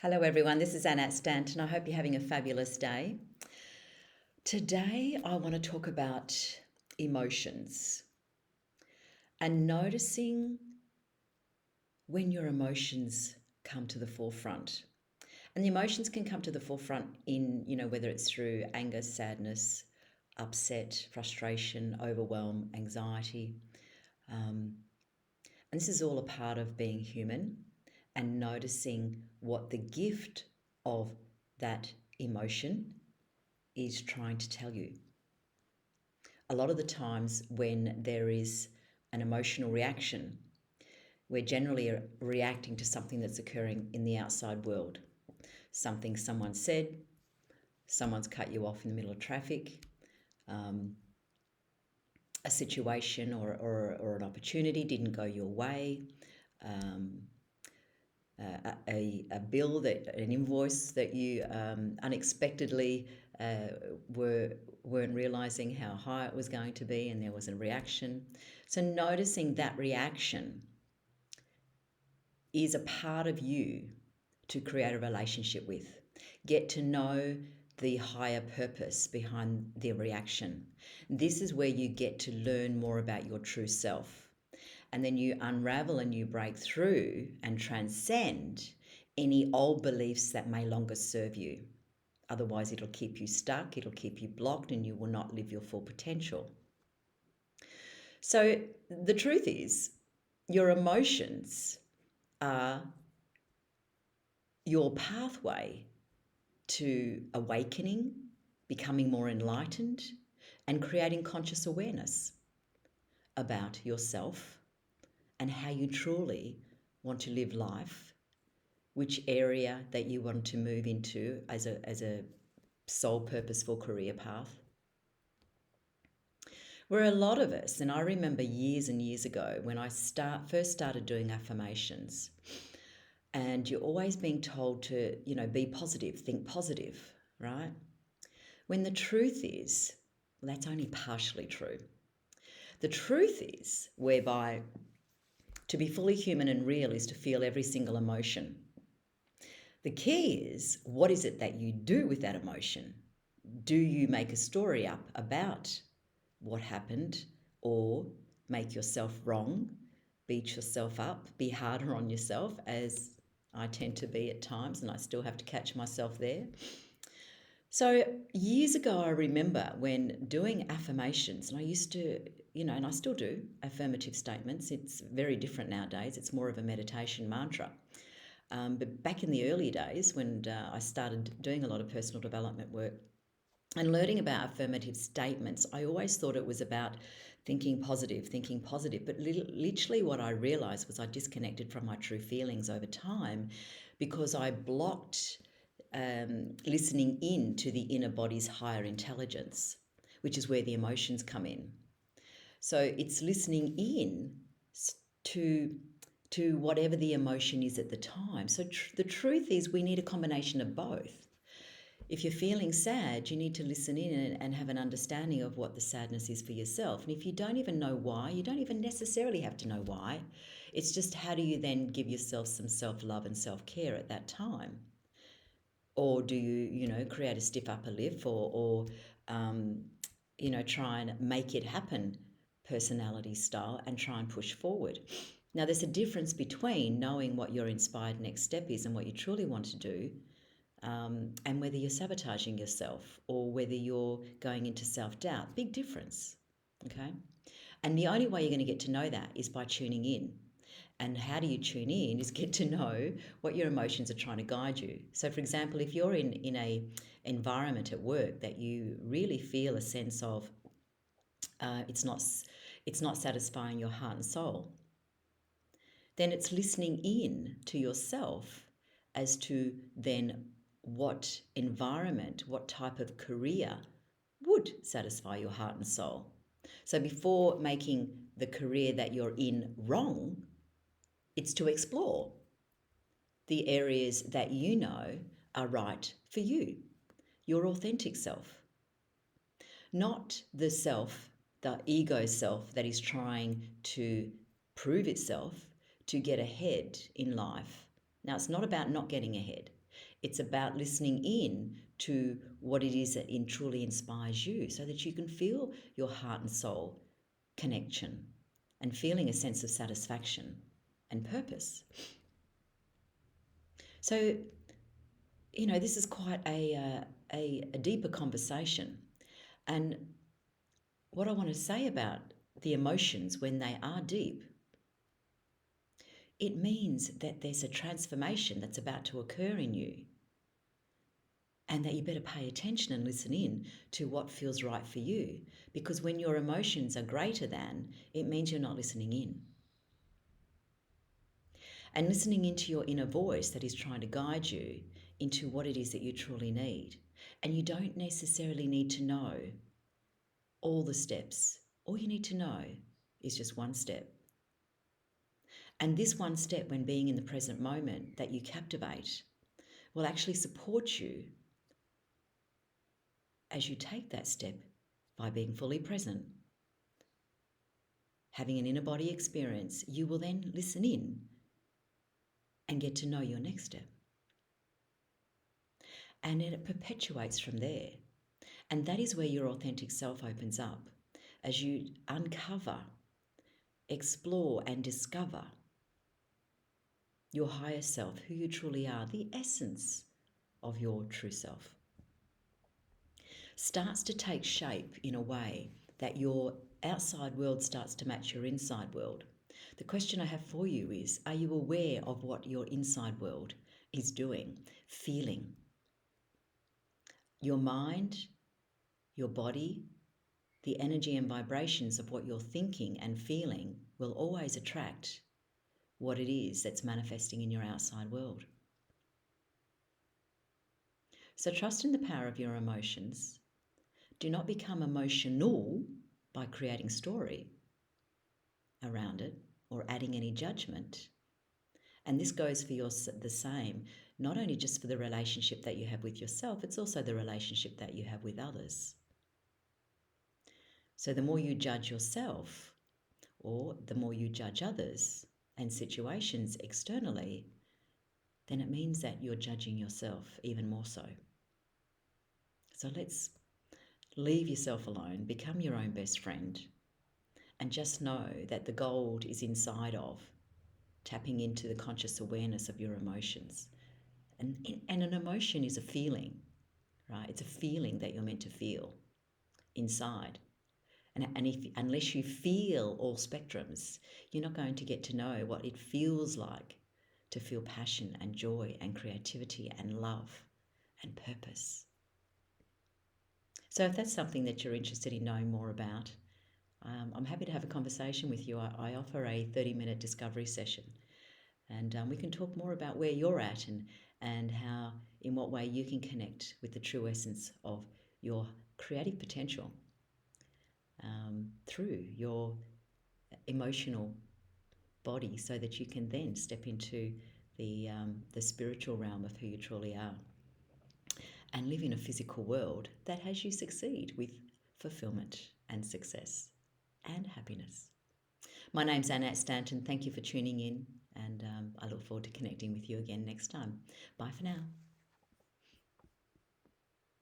Hello, everyone. This is Annette Stanton. I hope you're having a fabulous day. Today, I want to talk about emotions and noticing when your emotions come to the forefront. And the emotions can come to the forefront in, whether it's through anger, sadness, upset, frustration, overwhelm, anxiety. And this is all a part of being human and noticing what the gift of that emotion is trying to tell you. A lot of the times when there is an emotional reaction, we're generally reacting to something that's occurring in the outside world. Something someone said, someone's cut you off in the middle of traffic, a situation or an opportunity didn't go your way, a bill, an invoice that you unexpectedly weren't realizing how high it was going to be, and there was a reaction. So noticing that reaction is a part of you to create a relationship with. Get to know the higher purpose behind the reaction. This is where you get to learn more about your true self. And then you unravel and you break through and transcend any old beliefs that may longer serve you. Otherwise, it'll keep you stuck, it'll keep you blocked, and you will not live your full potential. So, the truth is, your emotions are your pathway to awakening, becoming more enlightened, and creating conscious awareness about yourself and how you truly want to live life, which area that you want to move into as a sole purposeful career path. Where a lot of us, and I remember years and years ago when I first started doing affirmations, and you're always being told to, be positive, think positive, right? When the truth is, well, that's only partially true. The truth is, whereby to be fully human and real is to feel every single emotion. The key is, what is it that you do with that emotion? Do you make a story up about what happened, or make yourself wrong, beat yourself up, be harder on yourself, as I tend to be at times, and I still have to catch myself there? So years ago, I remember when doing affirmations, and I used to, and I still do affirmative statements. It's very different nowadays. It's more of a meditation mantra. But back in the early days when I started doing a lot of personal development work and learning about affirmative statements, I always thought it was about thinking positive. But literally what I realized was I disconnected from my true feelings over time because I blocked listening in to the inner body's higher intelligence, which is where the emotions come in. So it's listening in to whatever the emotion is at the time. So the truth is, we need a combination of both. If you're feeling sad, you need to listen in and have an understanding of what the sadness is for yourself. And if you don't even know why, you don't even necessarily have to know why. It's just, how do you then give yourself some self-love and self-care at that time? Or do you, create a stiff upper lip, or try and make it happen personality style and try and push forward? Now, there's a difference between knowing what your inspired next step is and what you truly want to do, and whether you're sabotaging yourself or whether you're going into self-doubt. Big difference, okay? And the only way you're going to get to know that is by tuning in. And how do you tune in is get to know what your emotions are trying to guide you. So, for example, if you're in a environment at work that you really feel a sense of it's not satisfying your heart and soul, then it's listening in to yourself as to then what environment, what type of career would satisfy your heart and soul. So before making the career that you're in wrong, it's to explore the areas that you know are right for you, your authentic self, not the self, the ego self that is trying to prove itself to get ahead in life. Now, it's not about not getting ahead. It's about listening in to what it is that truly inspires you so that you can feel your heart and soul connection and feeling a sense of satisfaction and purpose. So, this is quite a deeper conversation. And what I want to say about the emotions when they are deep, it means that there's a transformation that's about to occur in you, and that you better pay attention and listen in to what feels right for you. Because when your emotions are greater than, it means you're not listening in. And listening into your inner voice that is trying to guide you into what it is that you truly need. And you don't necessarily need to know all the steps. All you need to know is just one step. And this one step, when being in the present moment, that you captivate, will actually support you as you take that step by being fully present. Having an inner body experience, you will then listen in and get to know your next step. And then it perpetuates from there. And that is where your authentic self opens up as you uncover, explore, and discover your higher self, who you truly are, the essence of your true self. Starts to take shape in a way that your outside world starts to match your inside world. The question I have for you is, are you aware of what your inside world is doing, feeling? Your mind, your body, the energy and vibrations of what you're thinking and feeling will always attract what it is that's manifesting in your outside world. So trust in the power of your emotions. Do not become emotional by creating story around it or adding any judgment. And this goes for the same, not only just for the relationship that you have with yourself, it's also the relationship that you have with others. So the more you judge yourself, or the more you judge others and situations externally, then it means that you're judging yourself even more so. So let's leave yourself alone, become your own best friend, and just know that the gold is inside of tapping into the conscious awareness of your emotions. And an emotion is a feeling, right? It's a feeling that you're meant to feel inside. And unless you feel all spectrums, you're not going to get to know what it feels like to feel passion and joy and creativity and love and purpose. So if that's something that you're interested in knowing more about, I'm happy to have a conversation with you. I offer a 30-minute discovery session, and we can talk more about where you're at and how, in what way you can connect with the true essence of your creative potential through your emotional body, so that you can then step into the spiritual realm of who you truly are and live in a physical world that has you succeed with fulfillment and success and happiness. My name's Annette Stanton. Thank you for tuning in, and I look forward to connecting with you again next time. Bye for now.